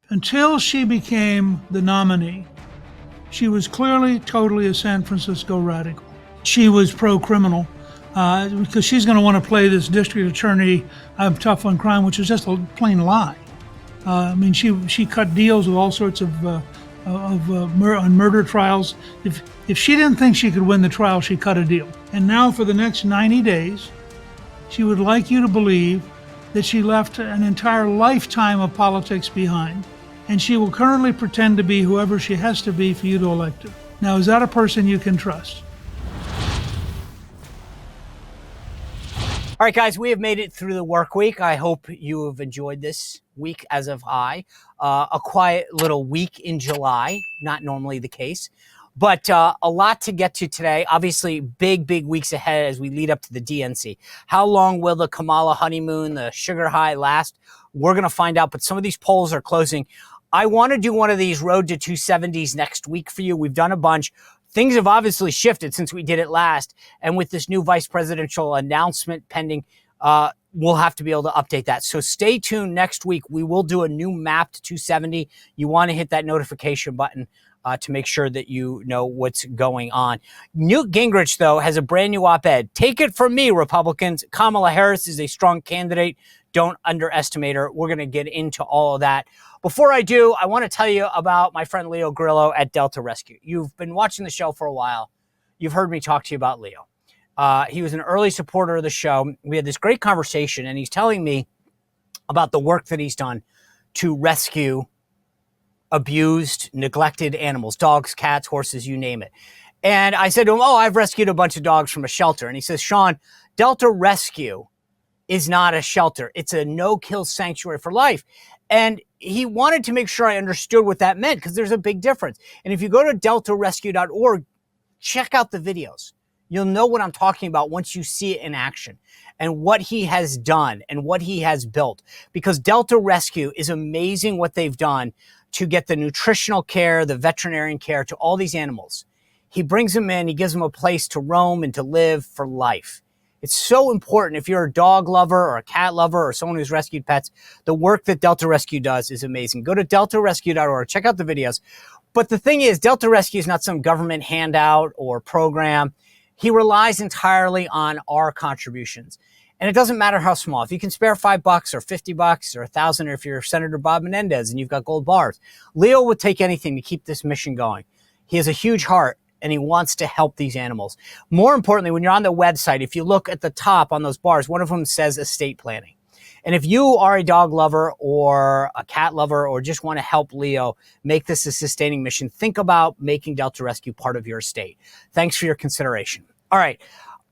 Until she became the nominee, she was clearly totally a San Francisco radical. She was pro-criminal because she's going to want to play this district attorney, I'm tough on crime, which is just a plain lie. I mean, she cut deals with all sorts of on murder trials. If she didn't think she could win the trial, she cut a deal. And now for the next 90 days, she would like you to believe that she left an entire lifetime of politics behind, and she will currently pretend to be whoever she has to be for you to elect her. Now, is that a person you can trust? All right, guys, we have made it through the work week. I hope you have enjoyed this week, as have I. A quiet little week in July, not normally the case, but a lot to get to today. Obviously, big weeks ahead as we lead up to the DNC. How long will the Kamala honeymoon, the sugar high last? We're going to find out, but some of these polls are closing. I want to do one of these Road to 270s next week for you. We've done a bunch. Things have obviously shifted since we did it last. And with this new vice presidential announcement pending, we'll have to be able to update that. So stay tuned next week. We will do a new mapped 270. You want to hit that notification button to make sure that you know what's going on. Newt Gingrich, though, has a brand new op-ed. Take it from me, Republicans. Kamala Harris is a strong candidate. Don't underestimate her. We're going to get into all of that. Before I do, I want to tell you about my friend Leo Grillo at Delta Rescue. You've been watching the show for a while. You've heard me talk to you about Leo. He was an early supporter of the show. We had this great conversation, and he's telling me about the work that he's done to rescue abused, neglected animals, dogs, cats, horses, you name it. And I said to him, I've rescued a bunch of dogs from a shelter. And he says, Sean, Delta Rescue is not a shelter. It's a no-kill sanctuary for life. And he wanted to make sure I understood what that meant, because there's a big difference. And if you go to deltarescue.org, check out the videos. You'll know what I'm talking about once you see it in action and what he has done and what he has built. Because Delta Rescue is amazing what they've done to get the nutritional care, the veterinarian care to all these animals. He brings them in, he gives them a place to roam and to live for life. It's so important. If you're a dog lover or a cat lover or someone who's rescued pets, the work that Delta Rescue does is amazing. Go to deltarescue.org, check out the videos. But the thing is, Delta Rescue is not some government handout or program. He relies entirely on our contributions. And it doesn't matter how small. If you can spare $5 or $50 or $1,000, or if you're Senator Bob Menendez and you've got gold bars, Leo would take anything to keep this mission going. He has a huge heart, and he wants to help these animals. More importantly, when you're on the website, if you look at the top on those bars, one of them says estate planning. And if you are a dog lover or a cat lover or just want to help Leo make this a sustaining mission, think about making Delta Rescue part of your estate. Thanks for your consideration. All right.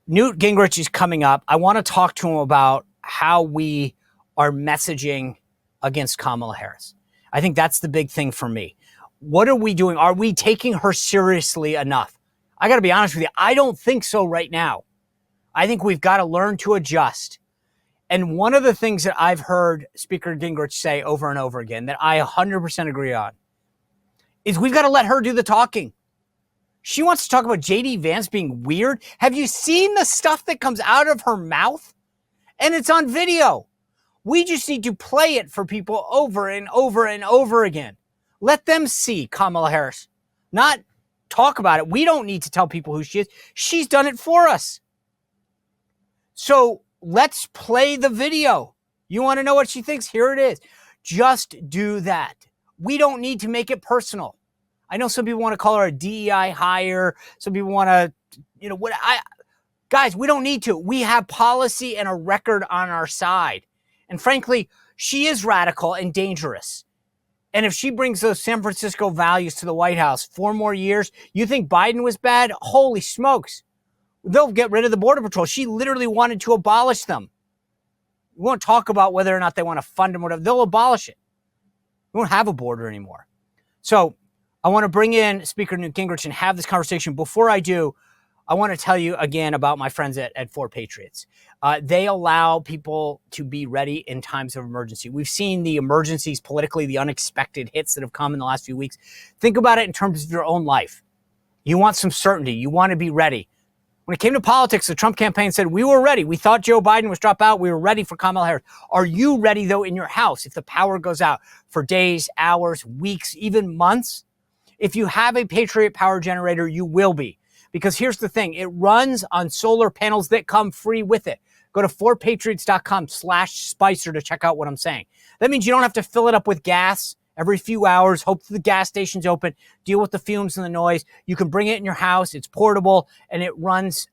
Newt Gingrich is coming up. I want to talk to him about how we are messaging against Kamala Harris. I think that's the big thing for me. What are we doing? Are we taking her seriously enough? I got to be honest with you. I don't think so right now. I think we've got to learn to adjust. And one of the things that I've heard Speaker Gingrich say over and over again that I 100% agree on is we've got to let her do the talking. She wants to talk about J.D. Vance being weird. Have you seen the stuff that comes out of her mouth? And it's on video. We just need to play it for people over and over and over again. Let them see Kamala Harris, not talk about it. We don't need to tell people who she is. She's done it for us. So let's play the video. You want to know what she thinks? Here it is. Just do that. We don't need to make it personal. I know some people want to call her a DEI hire. Some people want to, guys, we don't need to. We have policy and a record on our side. And frankly, she is radical and dangerous. And if she brings those San Francisco values to the White House 4 more years, you think Biden was bad? Holy smokes. They'll get rid of the Border Patrol. She literally wanted to abolish them. We won't talk about whether or not they want to fund them or whatever. They'll abolish it. We won't have a border anymore. So I want to bring in Speaker Newt Gingrich and have this conversation. Before I do, I want to tell you again about my friends at Four Patriots. They allow people to be ready in times of emergency. We've seen the emergencies politically, the unexpected hits that have come in the last few weeks. Think about it in terms of your own life. You want some certainty. You want to be ready. When it came to politics, the Trump campaign said, we were ready. We thought Joe Biden was drop out. We were ready for Kamala Harris. Are you ready, though, in your house if the power goes out for days, hours, weeks, even months? If you have a Patriot power generator, you will be. Because here's the thing. It runs on solar panels that come free with it. Go to 4patriots.com/Spicer to check out what I'm saying. That means you don't have to fill it up with gas every few hours, hope the gas station's open, deal with the fumes and the noise. You can bring it in your house. It's portable, and it runs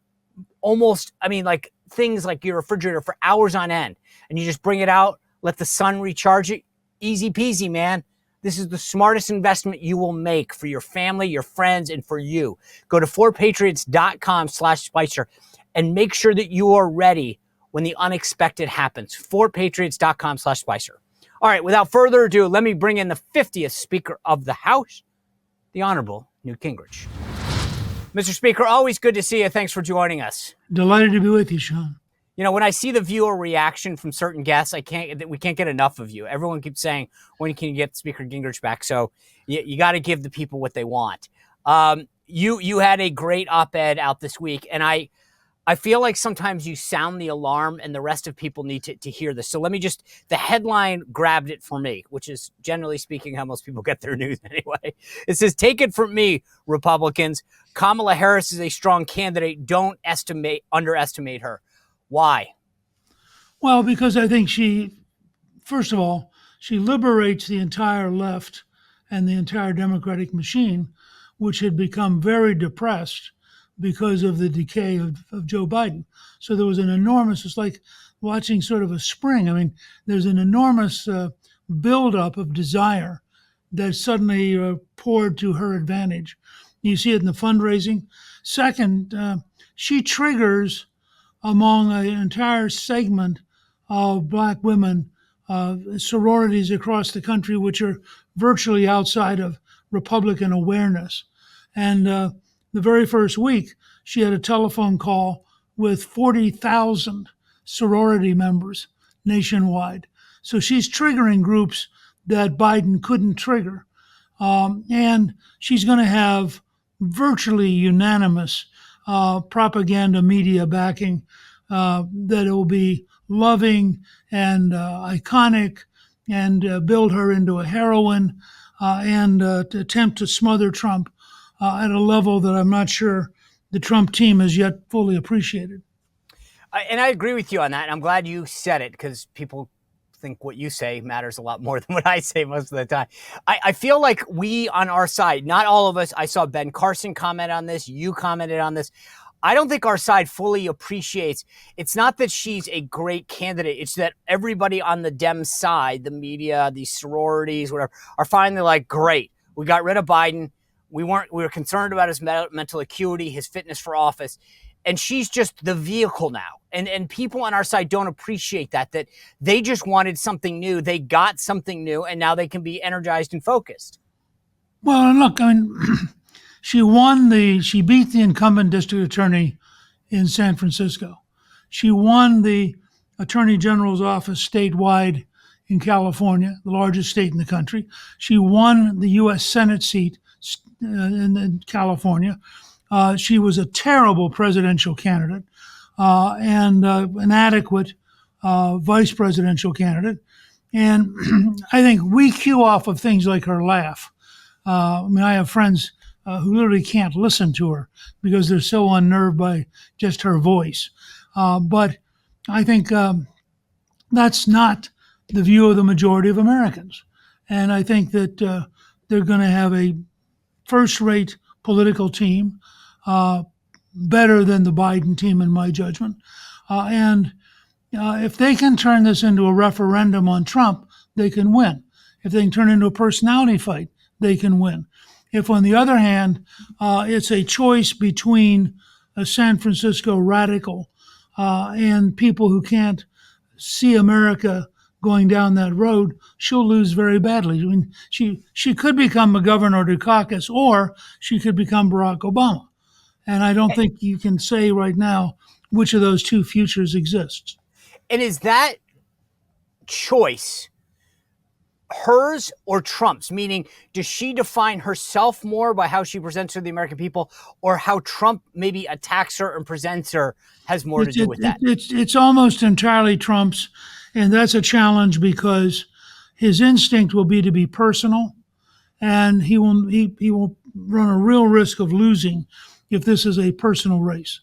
almost, like things like your refrigerator for hours on end. And you just bring it out, let the sun recharge it. Easy peasy, man. This is the smartest investment you will make for your family, your friends, and for you. Go to 4patriots.com/Spicer and make sure that you are ready when the unexpected happens. 4patriots.com/Spicer. All right, without further ado, let me bring in the 50th Speaker of the House, the Honorable Newt Gingrich. Mr. Speaker, always good to see you. Thanks for joining us. Delighted to be with you, Sean. When I see the viewer reaction from certain guests, we can't get enough of you. Everyone keeps saying, when can you get Speaker Gingrich back? So you got to give the people what they want. You had a great op-ed out this week, and I feel like sometimes you sound the alarm and the rest of people need to hear this. So let me the headline grabbed it for me, which is generally speaking how most people get their news anyway. It says, take it from me, Republicans. Kamala Harris is a strong candidate. Don't underestimate her. Why? Well, because I think first of all, she liberates the entire left and the entire Democratic machine, which had become very depressed because of the decay of Joe Biden. So there was it's like watching sort of a spring. There's an enormous buildup of desire that suddenly poured to her advantage. You see it in the fundraising. Second, she triggers among an entire segment of Black women, sororities across the country, which are virtually outside of Republican awareness. And the very first week, she had a telephone call with 40,000 sorority members nationwide. So she's triggering groups that Biden couldn't trigger. And she's going to have virtually unanimous propaganda media backing that will be loving and iconic and build her into a heroine and to attempt to smother Trump at a level that I'm not sure the Trump team has yet fully appreciated. And I agree with you on that. And I'm glad you said it because people think what you say matters a lot more than what I say most of the time. I feel like we on our side, not all of us, I saw Ben Carson comment on this, you commented on this. I don't think our side fully appreciates, it's not that she's a great candidate, it's that everybody on the Dem side, the media, these sororities, whatever, are finally like, great, we got rid of Biden. We were concerned about his mental acuity, his fitness for office. And she's just the vehicle now. And people on our side don't appreciate that they just wanted something new. They got something new, and now they can be energized and focused. Well, and look, she beat the incumbent district attorney in San Francisco. She won the attorney general's office statewide in California, the largest state in the country. She won the U.S. Senate seat in California. She was a terrible presidential candidate and an adequate vice presidential candidate. And I think we cue off of things like her laugh. I have friends who literally can't listen to her because they're so unnerved by just her voice. But I think that's not the view of the majority of Americans. And I think that they're going to have a first-rate political team, better than the Biden team, in my judgment. And if they can turn this into a referendum on Trump, they can win. If they can turn it into a personality fight, they can win. If, on the other hand, it's a choice between a San Francisco radical and people who can't see America going down that road, she'll lose very badly. She could become a Governor Dukakis, or she could become Barack Obama. And I don't think you can say right now which of those two futures exists. And is that choice hers or Trump's? Meaning, does she define herself more by how she presents to the American people, or how Trump maybe attacks her and presents her has more to do with that? It's almost entirely Trump's, and that's a challenge because his instinct will be to be personal, and he will run a real risk of losing if this is a personal race.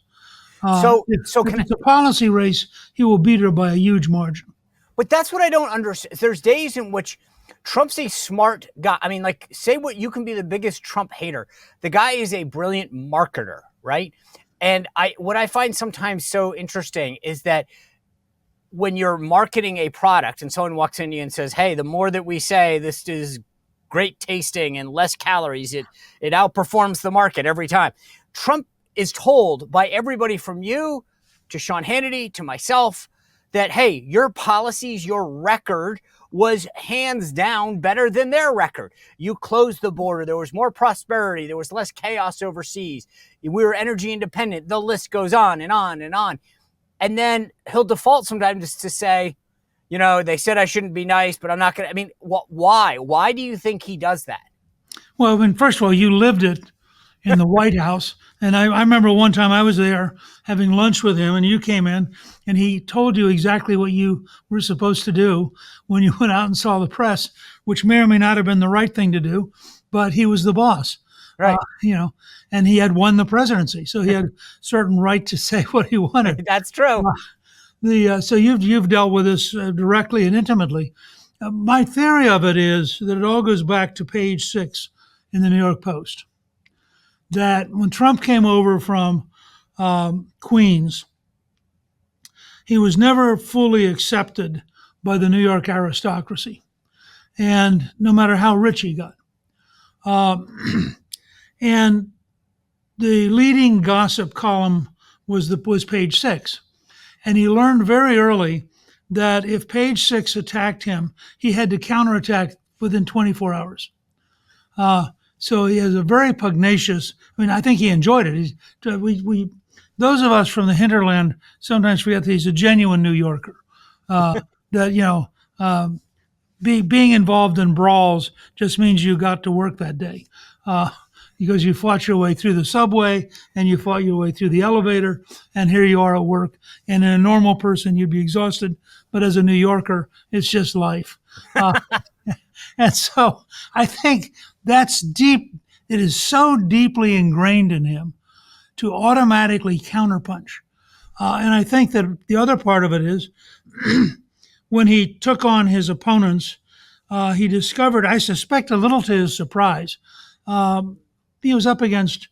So If can it's a policy race, he will beat her by a huge margin. But that's what I don't understand. There's days in which Trump's a smart guy. I mean, like, say what you can be the biggest Trump hater. The guy is a brilliant marketer, right? And what I find sometimes so interesting is that when you're marketing a product and someone walks in to you and says, hey, the more that we say this is great tasting and less calories, it outperforms the market every time. Trump is told by everybody from you to Sean Hannity to myself that, hey, your policies, your record was hands down better than their record. You closed the border. There was more prosperity. There was less chaos overseas. We were energy independent. The list goes on and on and on. And then he'll default sometimes to say, you know, they said I shouldn't be nice, but I'm not going to. I mean, why? Why do you think he does that? Well, I mean, first of all, you lived it in the White House. And I remember one time I was there having lunch with him, and you came in, and he told you exactly what you were supposed to do when you went out and saw the press, which may or may not have been the right thing to do, but he was the boss. Right. And he had won the presidency, so he had a certain right to say what he wanted. That's true. So you've dealt with this directly and intimately. My theory of it is that it all goes back to page 6 in the New York Post. That when Trump came over from Queens, he was never fully accepted by the New York aristocracy, and no matter how rich he got. And the leading gossip column was page 6. And he learned very early that if page 6 attacked him, he had to counterattack within 24 hours. So he has a very pugnacious. I mean, I think he enjoyed it. Those of us from the hinterland sometimes forget that he's a genuine New Yorker. Being involved in brawls just means you got to work that day, because you fought your way through the subway and you fought your way through the elevator, and here you are at work. And in a normal person, you'd be exhausted, but as a New Yorker, it's just life. And so I think that's deep. It is so deeply ingrained in him to automatically counterpunch. And I think that the other part of it is when he took on his opponents, he discovered, I suspect a little to his surprise, he was up against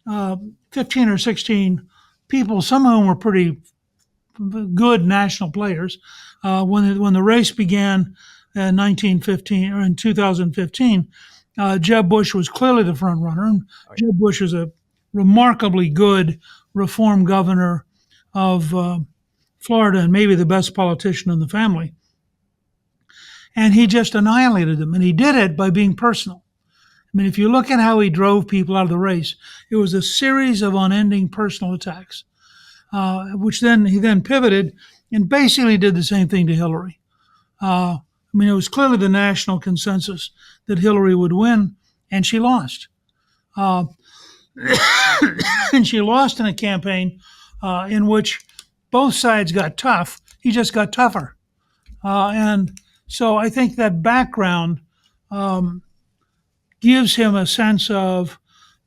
15 or 16 people, some of whom were pretty good national players. When the race began in 1915 or in 2015, Jeb Bush was clearly the front runner. And Jeb Bush is a remarkably good reform governor of Florida and maybe the best politician in the family. And he just annihilated them. And he did it by being personal. I mean, if you look at how he drove people out of the race, it was a series of unending personal attacks, which then he pivoted and basically did the same thing to Hillary. I mean, it was clearly the national consensus that Hillary would win, and she lost. And she lost in a campaign in which both sides got tough. He just got tougher. And so I think that background gives him a sense of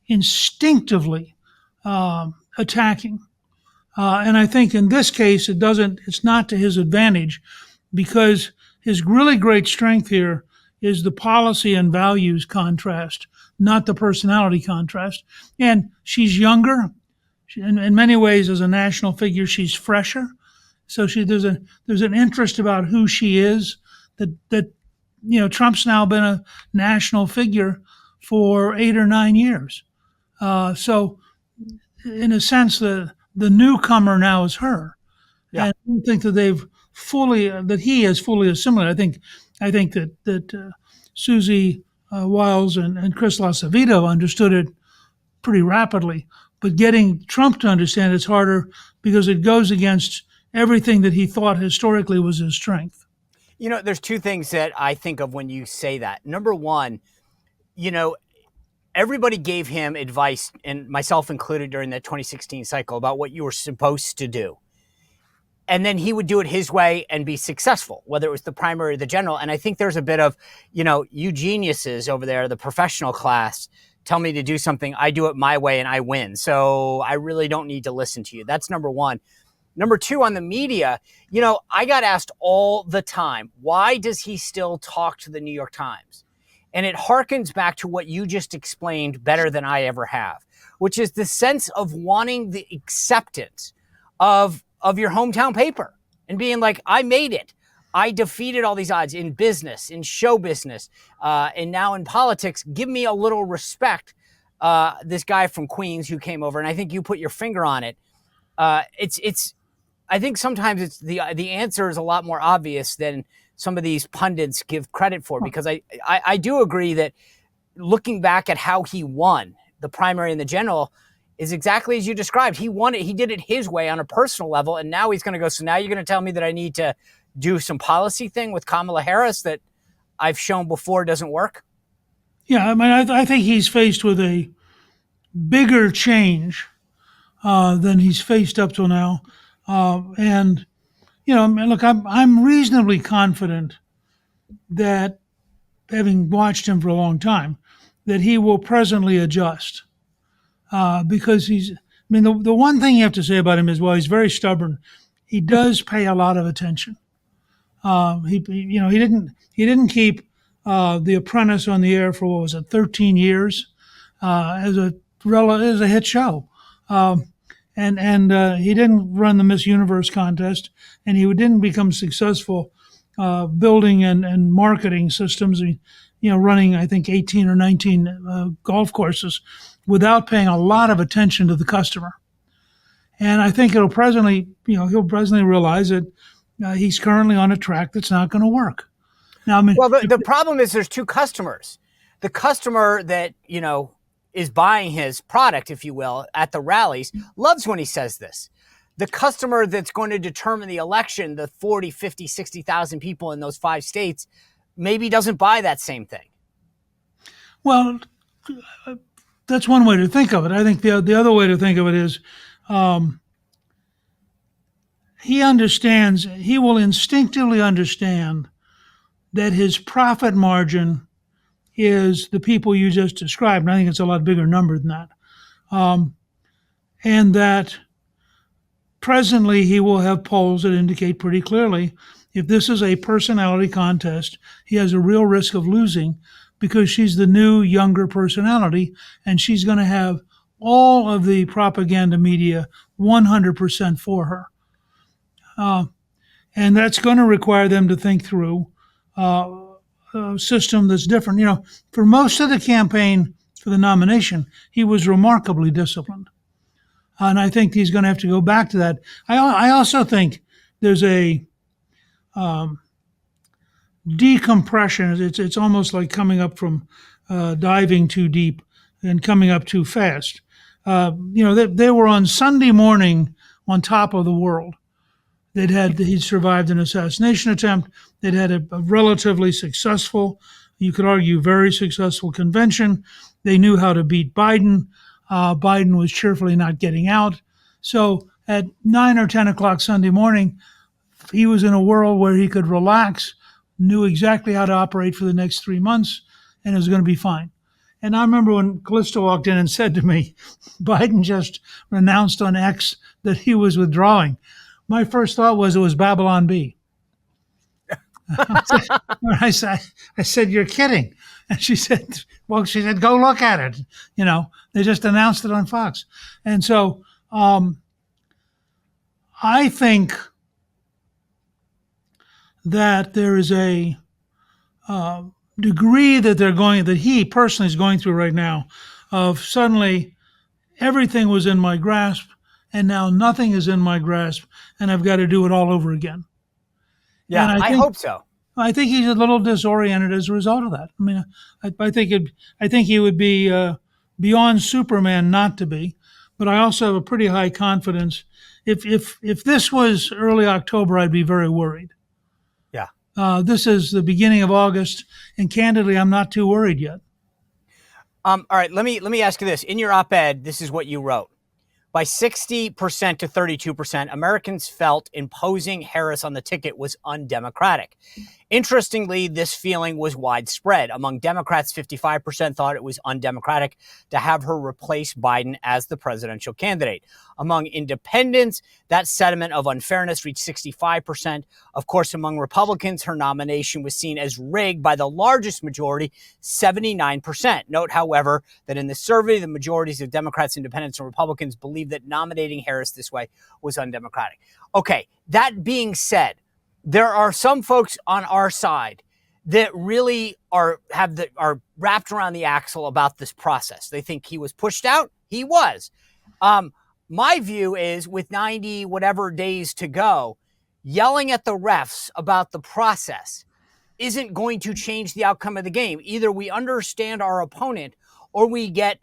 instinctively attacking. And I think in this case, it's not to his advantage, because his really great strength here is the policy and values contrast, not the personality contrast. And she's younger. In many ways, as a national figure, she's fresher. So there's an interest about who she is that Trump's now been a national figure for 8 or 9 years. So in a sense, the newcomer now is her. Yeah. And I don't think that that he has fully assimilated. I think that Susie Wiles and Chris LaCivita understood it pretty rapidly, but getting Trump to understand it's harder because it goes against everything that he thought historically was his strength. There's two things that I think of when you say that. Number one, you know, everybody gave him advice, and myself included, during the 2016 cycle about what you were supposed to do. And then he would do it his way and be successful, whether it was the primary or the general. And I think there's a bit of, you geniuses over there, the professional class, tell me to do something, I do it my way and I win. So I really don't need to listen to you. That's number one. Number two, on the media, I got asked all the time, why does he still talk to the New York Times? And it harkens back to what you just explained better than I ever have, which is the sense of wanting the acceptance of your hometown paper and being like, I made it. I defeated all these odds in business, in show business, and now in politics. Give me a little respect. This guy from Queens who came over, and I think you put your finger on it. I think sometimes it's the answer is a lot more obvious than some of these pundits give credit for, because I do agree that looking back at how he won the primary and the general is exactly as you described. He won it. He did it his way on a personal level. And now he's going to go, so now you're going to tell me that I need to do some policy thing with Kamala Harris that I've shown before doesn't work? Yeah, I mean, I think he's faced with a bigger change than he's faced up till now. And, I mean, look, I'm reasonably confident that, having watched him for a long time, that he will presently adjust. Because the one thing you have to say about him is, well, he's very stubborn. He does pay a lot of attention. He didn't keep The Apprentice on the air for, what was it, 13 years, as a hit show. And he didn't run the Miss Universe contest, and he didn't become successful building and marketing systems. Running, I think, 18 or 19 golf courses without paying a lot of attention to the customer. And I think he'll presently realize that he's currently on a track that's not going to work. Now, I mean, well, the problem is there's two customers. The customer that, is buying his product, if you will, at the rallies loves when he says this. The customer that's going to determine the election, the 40, 50, 60,000 people in those 5 states, maybe doesn't buy that same thing. Well, that's one way to think of it. I think the other way to think of it is he will instinctively understand that his profit margin is the people you just described. And I think it's a lot bigger number than that. And that presently he will have polls that indicate pretty clearly, if this is a personality contest, he has a real risk of losing, because she's the new, younger personality, and she's going to have all of the propaganda media 100% for her. And that's going to require them to think through a system that's different. For most of the campaign for the nomination, he was remarkably disciplined. And I think he's going to have to go back to that. I also think there's a decompression. It's almost like coming up from diving too deep and coming up too fast. They were on Sunday morning on top of the world. He'd survived an assassination attempt. They'd had a relatively successful, you could argue very successful convention. They knew how to beat Biden. Biden was cheerfully not getting out. So at 9 or 10 o'clock Sunday morning, he was in a world where he could relax, knew exactly how to operate for the next 3 months, and it was going to be fine. And I remember when Callisto walked in and said to me, Biden just announced on X that he was withdrawing. My first thought was it was Babylon Bee. I said, you're kidding. And she said, go look at it. They just announced it on Fox. And so I think that there is a degree that he personally is going through right now, of suddenly everything was in my grasp and now nothing is in my grasp and I've got to do it all over again. Yeah, I hope so. I think he's a little disoriented as a result of that. I mean, I think he would be beyond Superman not to be, but I also have a pretty high confidence. If this was early October, I'd be very worried. Yeah. This is the beginning of August, and candidly, I'm not too worried yet. All right, let me ask you this. In your op-ed, this is what you wrote. By 60% to 32%, Americans felt imposing Harris on the ticket was undemocratic. Interestingly, this feeling was widespread. Among Democrats, 55% thought it was undemocratic to have her replace Biden as the presidential candidate. Among independents, that sentiment of unfairness reached 65%. Of course, among Republicans, her nomination was seen as rigged by the largest majority, 79%. Note, however, that in the survey, the majorities of Democrats, independents, and Republicans believed that nominating Harris this way was undemocratic. Okay, that being said, there are some folks on our side that really are wrapped around the axle about this process. They think he was pushed out. He was. My view is, with 90 whatever days to go, yelling at the refs about the process isn't going to change the outcome of the game. Either we understand our opponent or we get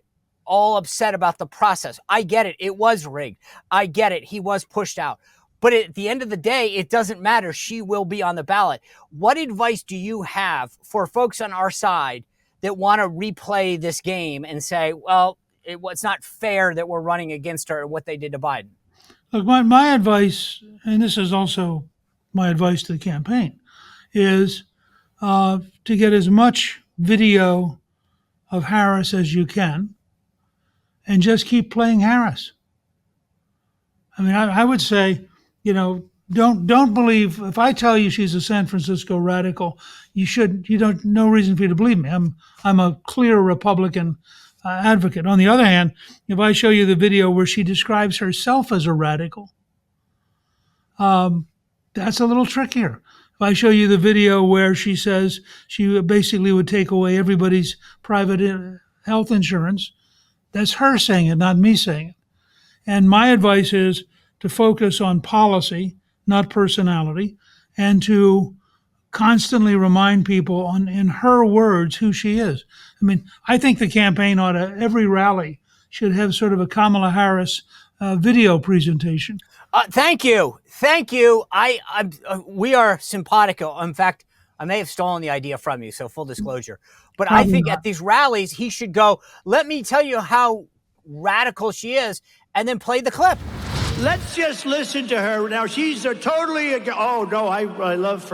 all upset about the process. I get it. It was rigged. I get it. He was pushed out. But at the end of the day, it doesn't matter. She will be on the ballot. What advice do you have for folks on our side that want to replay this game and say, well, it's not fair that we're running against her and what they did to Biden? Look, my advice, and this is also my advice to the campaign, is to get as much video of Harris as you can and just keep playing Harris. I mean, I would say, don't believe if I tell you she's a San Francisco radical. No reason for you to believe me. I'm a clear Republican advocate. On the other hand, if I show you the video where she describes herself as a radical, that's a little trickier. If I show you the video where she says she basically would take away everybody's private health insurance, that's her saying it, not me saying it. And my advice is to focus on policy, not personality, and to constantly remind people in her words who she is. I mean, I think the campaign every rally should have sort of a Kamala Harris video presentation. Thank you. We are simpatico. In fact, I may have stolen the idea from you, so full disclosure. But I think at these rallies, he should go, let me tell you how radical she is, and then play the clip. Let's just listen to her. Now, she's totally, oh, no, I love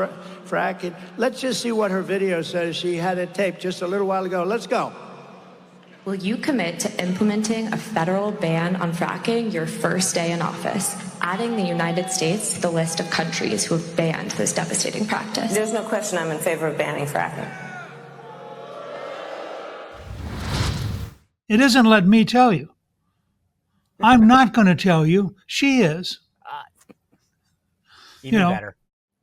fracking. Let's just see what her video says. She had it taped just a little while ago. Let's go. Will you commit to implementing a federal ban on fracking your first day in office, adding the United States to the list of countries who have banned this devastating practice? There's no question I'm in favor of banning fracking. It isn't let me tell you. I'm not going to tell you. She is. Even better.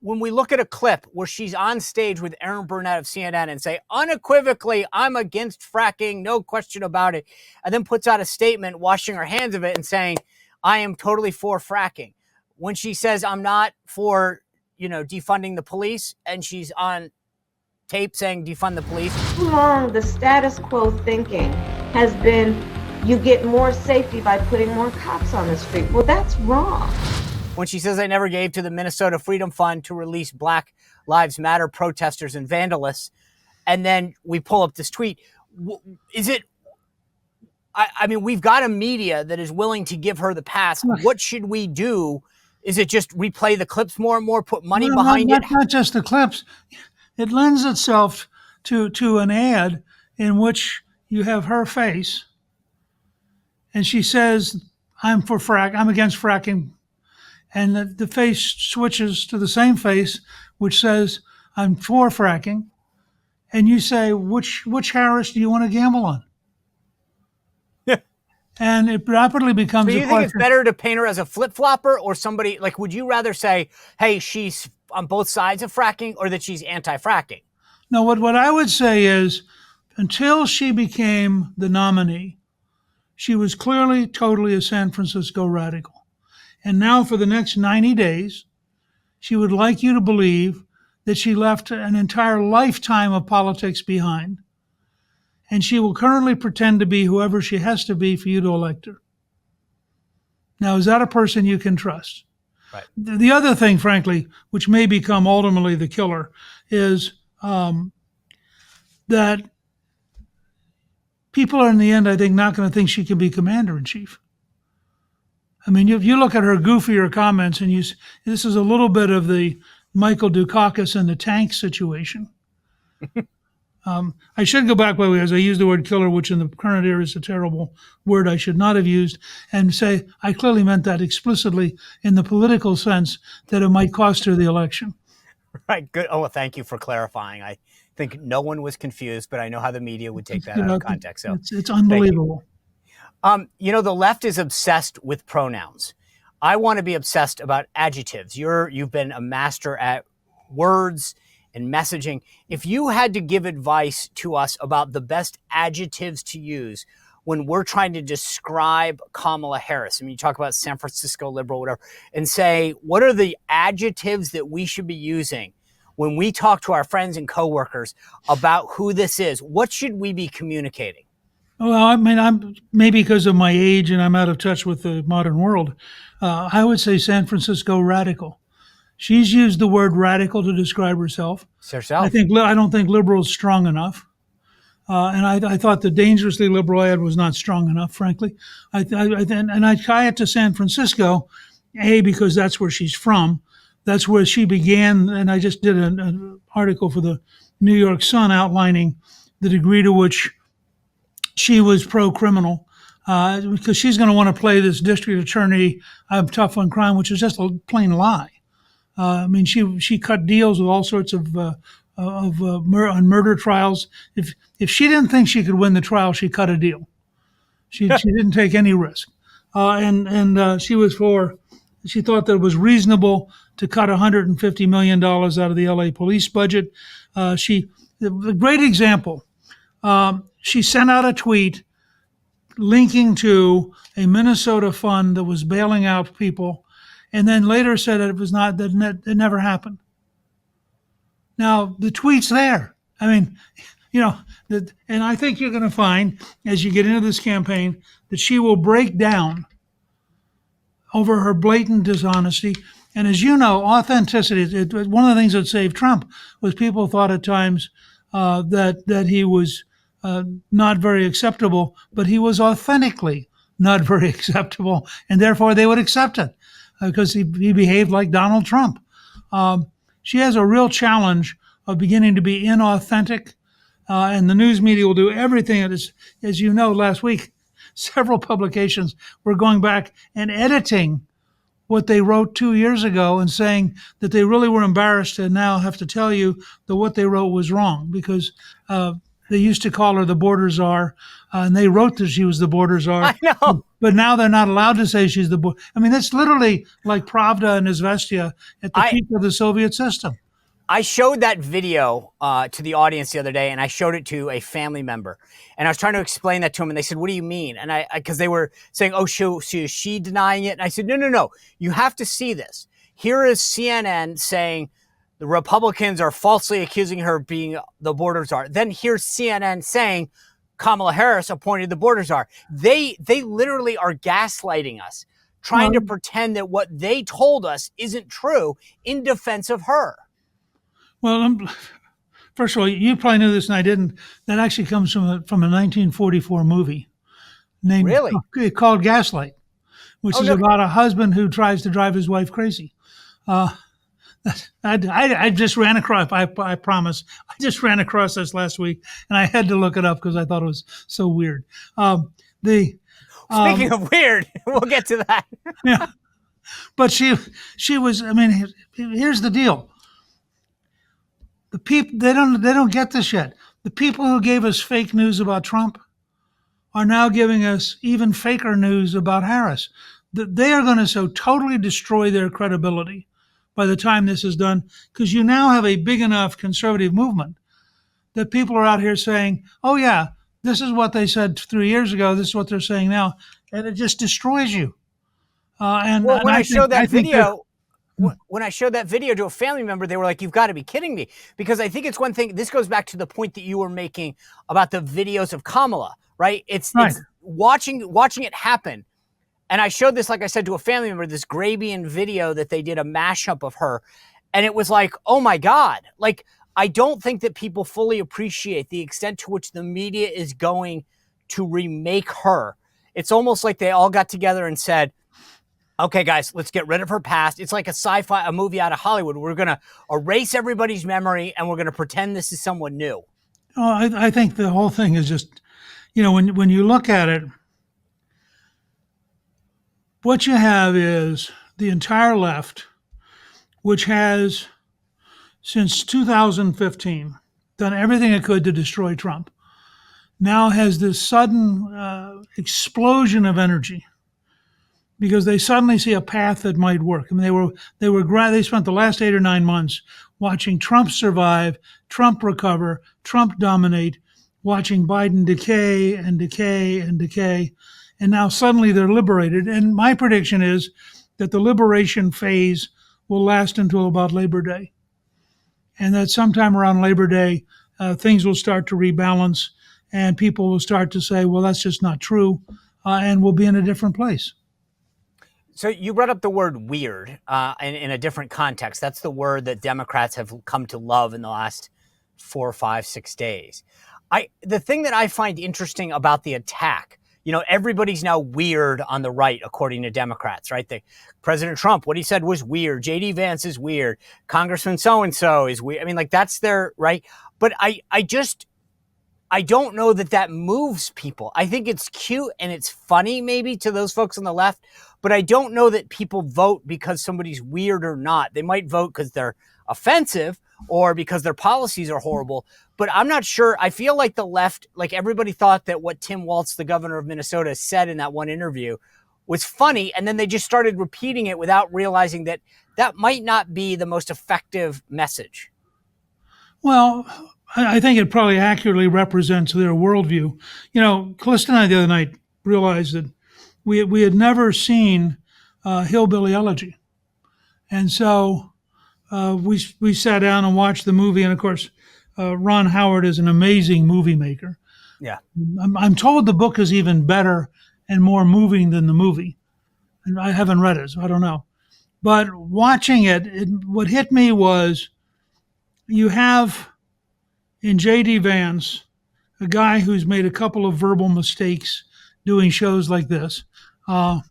When we look at a clip where she's on stage with Aaron Burnett of CNN and say, unequivocally, I'm against fracking, no question about it, and then puts out a statement washing her hands of it and saying, I am totally for fracking. When she says, I'm not for, defunding the police, and she's on tape saying defund the police. Too long, the status quo thinking has been you get more safety by putting more cops on the street. Well, that's wrong. When she says I never gave to the Minnesota Freedom Fund to release Black Lives Matter protesters and vandalists, and then we pull up this tweet. Is it, I mean, we've got a media that is willing to give her the pass. What should we do? Is it just replay the clips more and more, put money behind it? Not just the clips. It lends itself to an ad in which you have her face, and she says, I'm against fracking. And the face switches to the same face, which says, I'm for fracking. And you say, which Harris do you want to gamble on? And it rapidly becomes a question. Do you think it's better to paint her as a flip-flopper, or somebody, like, would you rather say, hey, she's on both sides of fracking, or that she's anti-fracking? No, what I would say is, until she became the nominee, she was clearly, totally a San Francisco radical. And now for the next 90 days, she would like you to believe that she left an entire lifetime of politics behind. And she will currently pretend to be whoever she has to be for you to elect her. Now, is that a person you can trust? Right. The other thing, frankly, which may become ultimately the killer, is that people are in the end, I think, not going to think she can be commander in chief. I mean, if you look at her goofier comments, and this is a little bit of the Michael Dukakis and the tank situation. I should go back, by the way, as I used the word killer, which in the current era is a terrible word I should not have used, and say I clearly meant that explicitly in the political sense that it might cost her the election. Right. Good. Oh, well, thank you for clarifying. I think no one was confused, but I know how the media would take that out of context. So it's unbelievable. The left is obsessed with pronouns. I want to be obsessed about adjectives. You've been a master at words and messaging. If you had to give advice to us about the best adjectives to use when we're trying to describe Kamala Harris, I mean, you talk about San Francisco liberal, whatever, and say, what are the adjectives that we should be using when we talk to our friends and coworkers about who this is? What should we be communicating? Well, I mean, I'm maybe because of my age and I'm out of touch with the modern world. I would say San Francisco radical. She's used the word radical to describe herself. It's herself. I don't think liberal is strong enough. And I thought the dangerously liberal ad was not strong enough, frankly. I tie it to San Francisco, because that's where she's from. That's where she began. And I just did an article for the New York Sun outlining the degree to which she was pro-criminal, because she's going to want to play this district attorney, I'm tough on crime, which is just a plain lie. I mean, she cut deals with all sorts of on murder trials. If she didn't think she could win the trial, she cut a deal. She didn't take any risk, and she thought that it was reasonable to cut $150 million out of the LA police budget. A great example. She sent out a tweet linking to a Minnesota fund that was bailing out people, and then later said that it never happened. Now, the tweet's there. I mean, and I think you're going to find, as you get into this campaign, that she will break down over her blatant dishonesty. And as you know, authenticity, one of the things that saved Trump was people thought at times that he was not very acceptable, but he was authentically not very acceptable, and therefore they would accept it because he behaved like Donald Trump. She has a real challenge of beginning to be inauthentic, and the news media will do everything. As you know, last week, several publications were going back and editing what they wrote 2 years ago and saying that they really were embarrassed to now have to tell you that what they wrote was wrong because they used to call her the border czar, and they wrote that she was the border czar. I know. But now they're not allowed to say she's the border. I mean, that's literally like Pravda and Izvestia at the peak of the Soviet system. I showed that video to the audience the other day, and I showed it to a family member. And I was trying to explain that to them, and they said, what do you mean? And because they were saying, oh, is she denying it? And I said, no. You have to see this. Here is CNN saying the Republicans are falsely accusing her of being the border czar. Then here's CNN saying Kamala Harris appointed the border czar. They literally are gaslighting us, trying to pretend that what they told us isn't true in defense of her. Well, first of all, you probably knew this and I didn't. That actually comes from a 1944 movie named called Gaslight, which is about a husband who tries to drive his wife crazy. I just ran across. I promise. I just ran across this last week, and I had to look it up because I thought it was so weird. Speaking of weird, we'll get to that. Yeah, but she was. I mean, here's the deal. The people they don't get this yet. The people who gave us fake news about Trump are now giving us even faker news about Harris. They are going to so totally destroy their credibility by the time this is done, because you now have a big enough conservative movement that people are out here saying, oh yeah, this is what they said 3 years ago, this is what they're saying now, and it just destroys you. When I showed that video to a family member, they were like, you've got to be kidding me. Because I think it's one thing, this goes back to the point that you were making about the videos of Kamala, right? It's watching it happen. And I showed this, like I said, to a family member, this Grabian video that they did a mashup of her. And it was like, oh my God. Like, I don't think that people fully appreciate the extent to which the media is going to remake her. It's almost like they all got together and said, okay, guys, let's get rid of her past. It's like a movie out of Hollywood. We're going to erase everybody's memory and we're going to pretend this is someone new. Oh, I think the whole thing is just, when you look at it, what you have is the entire left, which has, since 2015, done everything it could to destroy Trump, now has this sudden explosion of energy because they suddenly see a path that might work. I mean, they spent the last 8 or 9 months watching Trump survive, Trump recover, Trump dominate, watching Biden decay and decay and decay. And now suddenly they're liberated. And my prediction is that the liberation phase will last until about Labor Day. And that sometime around Labor Day, things will start to rebalance and people will start to say, well, that's just not true. And we'll be in a different place. So you brought up the word weird in a different context. That's the word that Democrats have come to love in the last 4, 5, 6 days. The thing that I find interesting about the attack, everybody's now weird on the right, according to Democrats, right? President Trump, what he said was weird. J.D. Vance is weird. Congressman so-and-so is weird. I mean, like, that's their right. But I don't know that moves people. I think it's cute and it's funny maybe to those folks on the left, but I don't know that people vote because somebody's weird or not. They might vote because they're offensive or because their policies are horrible, but I'm not sure. I feel like the left, like everybody thought that what Tim Walz, the governor of Minnesota, said in that one interview was funny, and then they just started repeating it without realizing that might not be the most effective message. Well, I think it probably accurately represents their worldview. Callista and I the other night realized that we had never seen Hillbilly Elegy. And so we sat down and watched the movie. And of course, Ron Howard is an amazing movie maker. Yeah. I'm told the book is even better and more moving than the movie. And I haven't read it, so I don't know. But watching it, what hit me was you have in J.D. Vance a guy who's made a couple of verbal mistakes doing shows like this. Let's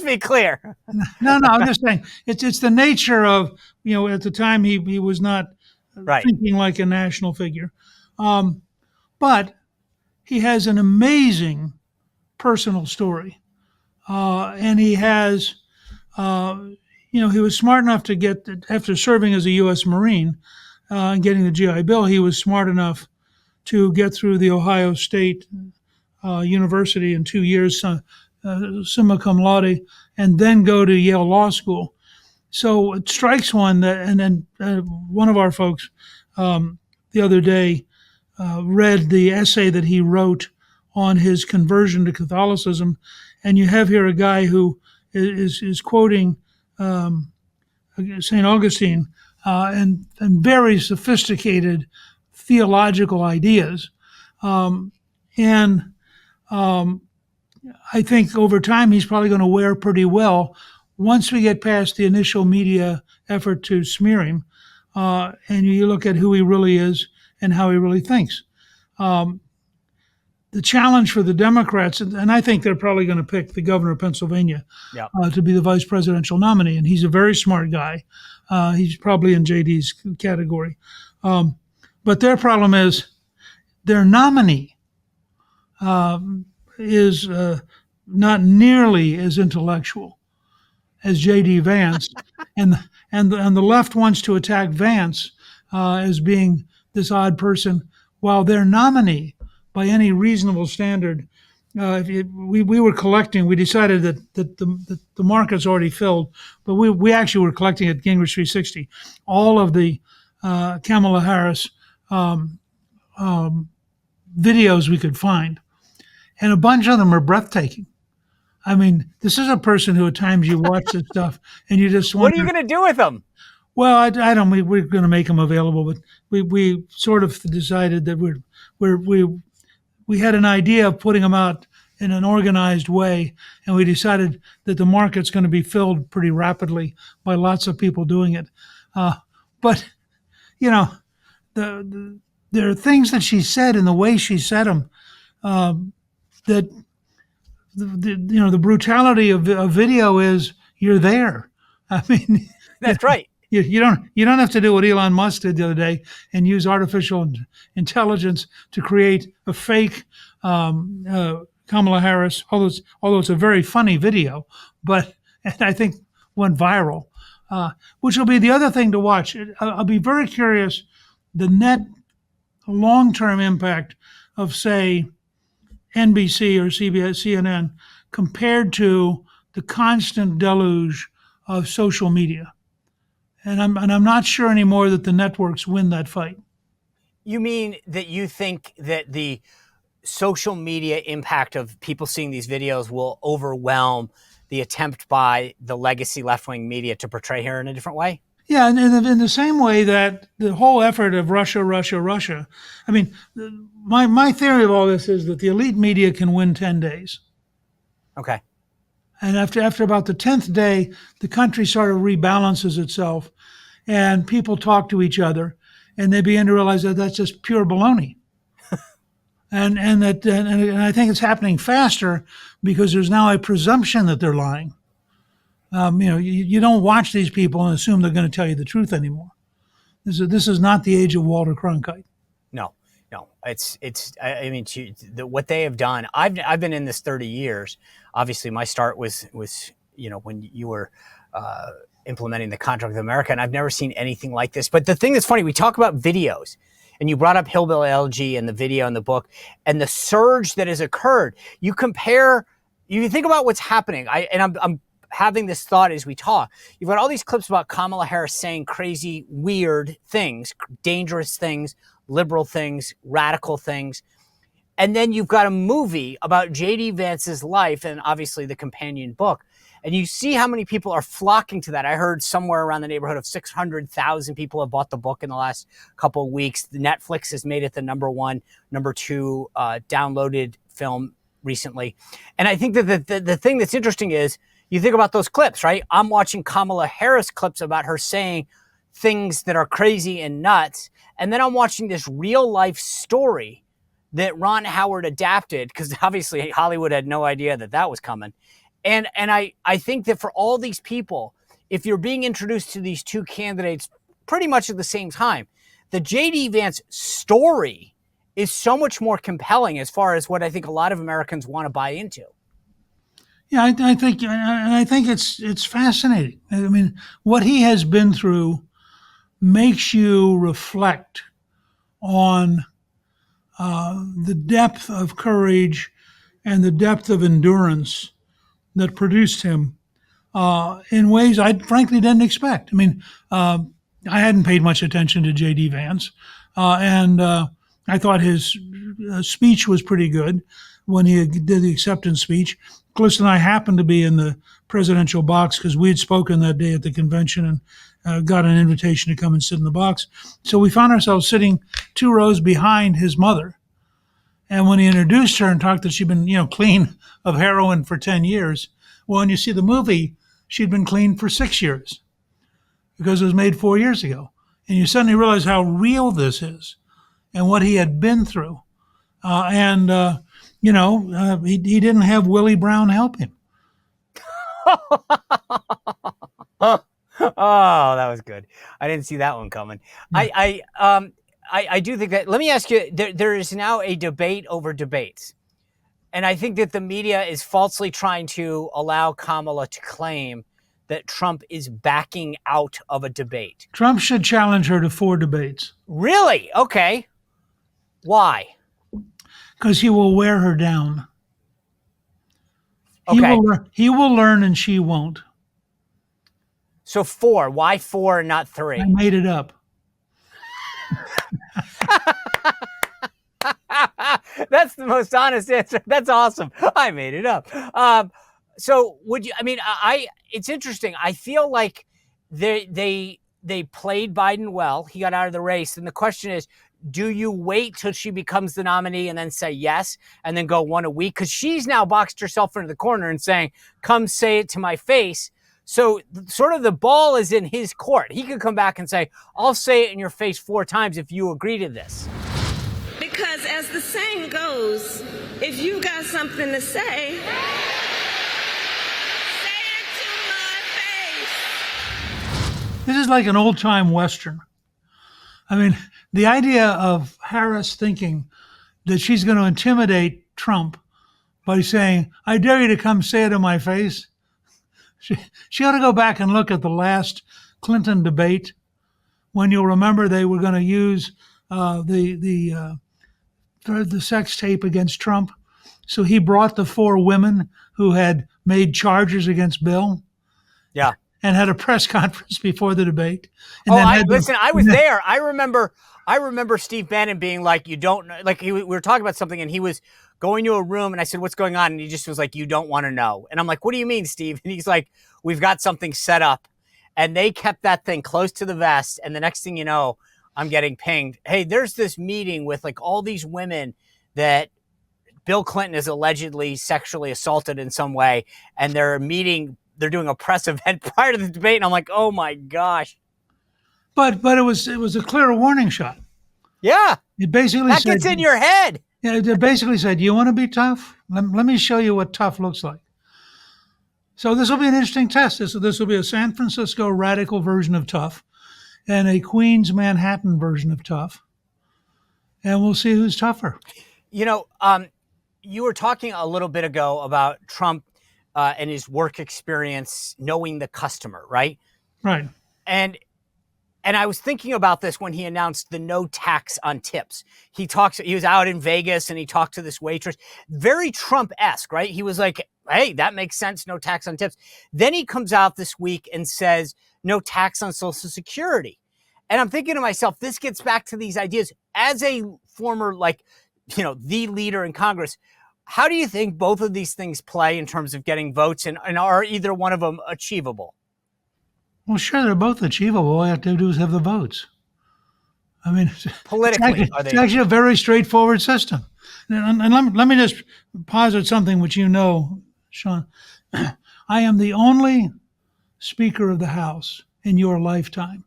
be clear. No, I'm just saying it's the nature of, at the time he was not thinking like a national figure. But he has an amazing personal story. And he has, he was smart enough to get, after serving as a U.S. Marine and getting the GI Bill, he was smart enough to get through the Ohio State University in 2 years, summa cum laude, and then go to Yale Law School. So it strikes one that, and then one of our folks the other day read the essay that he wrote on his conversion to Catholicism, and you have here a guy who is quoting St. Augustine and very sophisticated theological ideas. I think over time he's probably going to wear pretty well once we get past the initial media effort to smear him, and you look at who he really is and how he really thinks. The challenge for the Democrats, and I think they're probably going to pick the governor of Pennsylvania to be the vice presidential nominee, and he's a very smart guy. He's probably in JD's category. But their problem is their nominee is not nearly as intellectual as J.D. Vance, and the left wants to attack Vance as being this odd person, while their nominee, by any reasonable standard, we were collecting. We decided that the market's already filled, but we actually were collecting at Gingrich 360 all of the Kamala Harris videos we could find, and a bunch of them are breathtaking. I mean, this is a person who at times you watch this stuff and you just wonder, what are you going to do with them? Well, I don't. We're going to make them available, but we sort of decided that we had an idea of putting them out in an organized way, and we decided that the market's going to be filled pretty rapidly by lots of people doing it. But you know, there are things that she said and the way she said them that the brutality of a video is you're there. I mean, That's right. you don't have to do what Elon Musk did the other day and use artificial intelligence to create a fake Kamala Harris. Although it's a very funny video, but I think went viral, which will be the other thing to watch. I'll be very curious the net long-term impact of, say, NBC or CBS, CNN compared to the constant deluge of social media. And I'm not sure anymore that the networks win that fight. You mean that you think that the social media impact of people seeing these videos will overwhelm the attempt by the legacy left-wing media to portray her in a different way? Yeah, and in the same way that the whole effort of Russia, Russia, Russia. I mean, my theory of all this is that the elite media can win 10 days. Okay. And after about the 10th day, the country sort of rebalances itself and people talk to each other and they begin to realize that that's just pure baloney. and I think it's happening faster because there's now a presumption that they're lying. You don't watch these people and assume they're going to tell you the truth anymore. This is not the age of Walter Cronkite. No. It's. I mean, what they have done. I've been in this 30 years. Obviously, my start was when you were implementing the Contract with America, and I've never seen anything like this. But the thing that's funny, we talk about videos, and you brought up Hillbilly LG and the video and the book, and the surge that has occurred. You think about what's happening. I'm having this thought as we talk. You've got all these clips about Kamala Harris saying crazy, weird things, dangerous things, liberal things, radical things. And then you've got a movie about J.D. Vance's life and obviously the companion book. And you see how many people are flocking to that. I heard somewhere around the neighborhood of 600,000 people have bought the book in the last couple of weeks. The Netflix has made it the number 2 downloaded film recently. And I think that the thing that's interesting is you think about those clips, right? I'm watching Kamala Harris clips about her saying things that are crazy and nuts. And then I'm watching this real life story that Ron Howard adapted because obviously Hollywood had no idea that was coming. And I think that for all these people, if you're being introduced to these two candidates pretty much at the same time, the J.D. Vance story is so much more compelling as far as what I think a lot of Americans want to buy into. Yeah, I think it's fascinating. I mean, what he has been through makes you reflect on the depth of courage and the depth of endurance that produced him in ways I frankly didn't expect. I mean, I hadn't paid much attention to J.D. Vance, and I thought his speech was pretty good when he did the acceptance speech. Clifton and I happened to be in the presidential box because we had spoken that day at the convention and got an invitation to come and sit in the box. So we found ourselves sitting 2 rows behind his mother. And when he introduced her and talked that she'd been, clean of heroin for 10 years, well, when you see the movie, she'd been clean for 6 years because it was made 4 years ago. And you suddenly realize how real this is and what he had been through. He didn't have Willie Brown help him. Oh, that was good. I didn't see that one coming. Yeah. I do think that, let me ask you, there is now a debate over debates. And I think that the media is falsely trying to allow Kamala to claim that Trump is backing out of a debate. Trump should challenge her to 4 debates. Really? Okay. Why? Because he will wear her down. Okay. He will learn and she won't. So 4. Why 4 and not 3? I made it up. That's the most honest answer. That's awesome. I made it up. So would you, it's interesting. I feel like they played Biden well. He got out of the race. And the question is, do you wait till she becomes the nominee and then say yes and then go one a week? Because she's now boxed herself into the corner and saying, come say it to my face. So sort of the ball is in his court. He could come back and say, I'll say it in your face 4 times if you agree to this. Because as the saying goes, if you got something to say, say it to my face. This is like an old-time Western. I mean, the idea of Harris thinking that she's going to intimidate Trump by saying, I dare you to come say it to my face. She ought to go back and look at the last Clinton debate when you'll remember they were going to use the sex tape against Trump. So he brought the 4 women who had made charges against Bill. Yeah. And had a press conference before the debate. And Listen, I was there. I remember Steve Bannon being like, you don't know, like we were talking about something and he was going to a room and I said, what's going on? And he just was like, you don't want to know. And I'm like, what do you mean, Steve? And he's like, we've got something set up. And they kept that thing close to the vest. And the next thing you know, I'm getting pinged. Hey, there's this meeting with like all these women that Bill Clinton is allegedly sexually assaulted in some way. And they're doing a press event prior to the debate. And I'm like, oh my gosh. But it was a clear warning shot. Yeah. It basically that said, gets in your head. Yeah, it basically said, you want to be tough? Let me show you what tough looks like. So this will be an interesting test. This will be a San Francisco radical version of tough and a Queens Manhattan version of tough. And we'll see who's tougher. You know, you were talking a little bit ago about Trump and his work experience, knowing the customer, right? Right. And I was thinking about this when he announced the no tax on tips. He was out in Vegas and he talked to this waitress, very Trump-esque, right? He was like, hey, that makes sense. No tax on tips. Then he comes out this week and says, no tax on Social Security. And I'm thinking to myself, this gets back to these ideas as a former, the leader in Congress. How do you think both of these things play in terms of getting votes and are either one of them achievable? Well, sure, they're both achievable. All you have to do is have the votes. I mean, politically, it's actually a very straightforward system. And let me just posit something which you know, Sean. I am the only Speaker of the House in your lifetime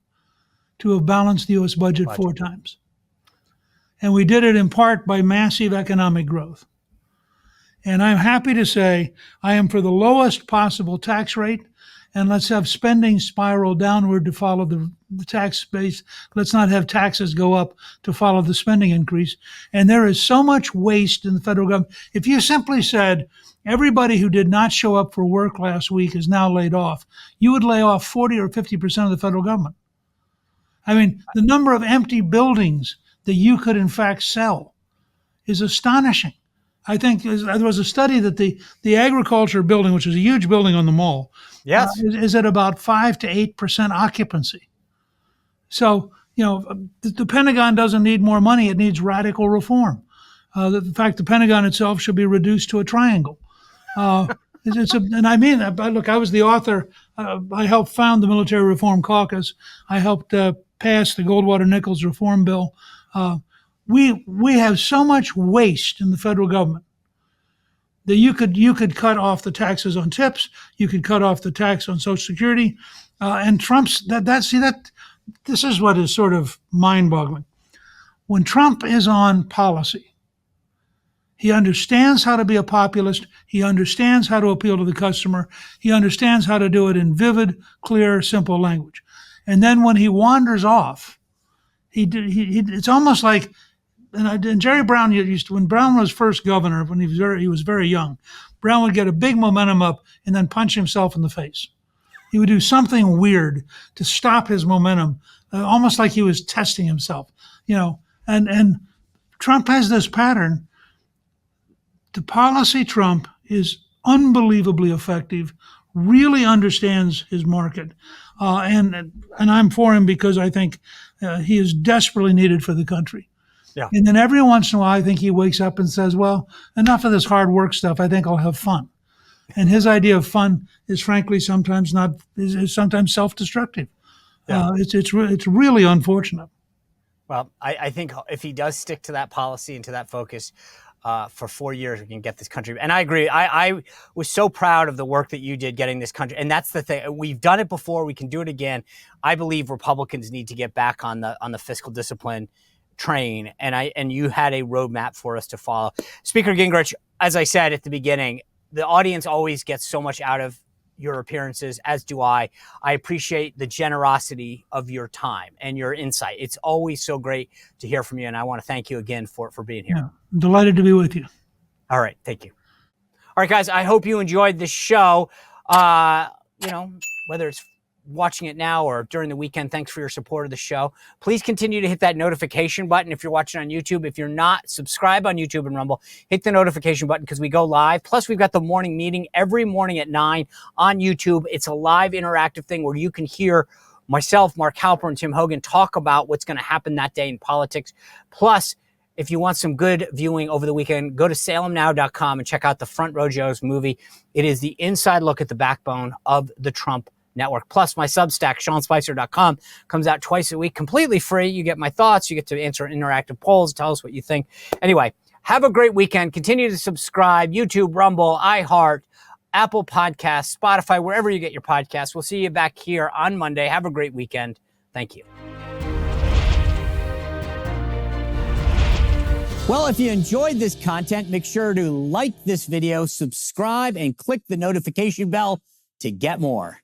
to have balanced the U.S. budget 4 times. And we did it in part by massive economic growth. And I'm happy to say I am for the lowest possible tax rate. And let's have spending spiral downward to follow the tax base. Let's not have taxes go up to follow the spending increase. And there is so much waste in the federal government. If you simply said everybody who did not show up for work last week is now laid off, you would lay off 40 or 50% of the federal government. I mean, the number of empty buildings that you could in fact sell is astonishing. I think there was a study that the agriculture building, which is a huge building on the mall, yes, is at about 5 to 8% occupancy. So, the Pentagon doesn't need more money. It needs radical reform. In fact, the Pentagon itself should be reduced to a triangle. And I mean, look, I was the author. I helped found the Military Reform Caucus. I helped pass the Goldwater-Nichols reform bill. We have so much waste in the federal government that you could cut off the taxes on tips, you could cut off the tax on Social Security, and Trump's this is what is sort of mind-boggling. When Trump is on policy, he understands how to be a populist, he understands how to appeal to the customer, he understands how to do it in vivid, clear, simple language. And then when he wanders off, it's almost like. And Jerry Brown when Brown was first governor, when he was very young, Brown would get a big momentum up and then punch himself in the face. He would do something weird to stop his momentum, almost like he was testing himself, And Trump has this pattern. The policy Trump is unbelievably effective, really understands his market, and I'm for him because I think he is desperately needed for the country. Yeah. And then every once in a while, I think he wakes up and says, well, enough of this hard work stuff. I think I'll have fun. And his idea of fun is frankly sometimes self-destructive. Yeah. It's really unfortunate. Well, I think if he does stick to that policy and to that focus for 4 years, we can get this country. And I agree. I was so proud of the work that you did getting this country. And that's the thing. We've done it before. We can do it again. I believe Republicans need to get back on the fiscal discipline train. And you had a roadmap for us to follow. Speaker Gingrich, as I said at the beginning, the audience always gets so much out of your appearances, as do I. I appreciate the generosity of your time and your insight. It's always so great to hear from you, and I want to thank you again for being here. Yeah, delighted to be with you. All right, thank you. All right, guys, I hope you enjoyed this show. Whether it's watching it now or during the weekend, thanks for your support of the show. Please continue to hit that notification button if you're watching on YouTube. If you're not, subscribe on YouTube and Rumble. Hit the notification button because we go live. Plus, we've got the morning meeting every morning at 9 on YouTube. It's a live interactive thing where you can hear myself, Mark Halper, and Tim Hogan talk about what's going to happen that day in politics. Plus, if you want some good viewing over the weekend, go to salemnow.com and check out the Front Row Joe's movie. It is the inside look at the backbone of the Trump network. Plus, my Substack, SeanSpicer.com, comes out twice a week, completely free. You get my thoughts. You get to answer interactive polls. Tell us what you think. Anyway, have a great weekend. Continue to subscribe. YouTube, Rumble, iHeart, Apple Podcasts, Spotify, wherever you get your podcasts. We'll see you back here on Monday. Have a great weekend. Thank you. Well, if you enjoyed this content, make sure to like this video, subscribe, and click the notification bell to get more.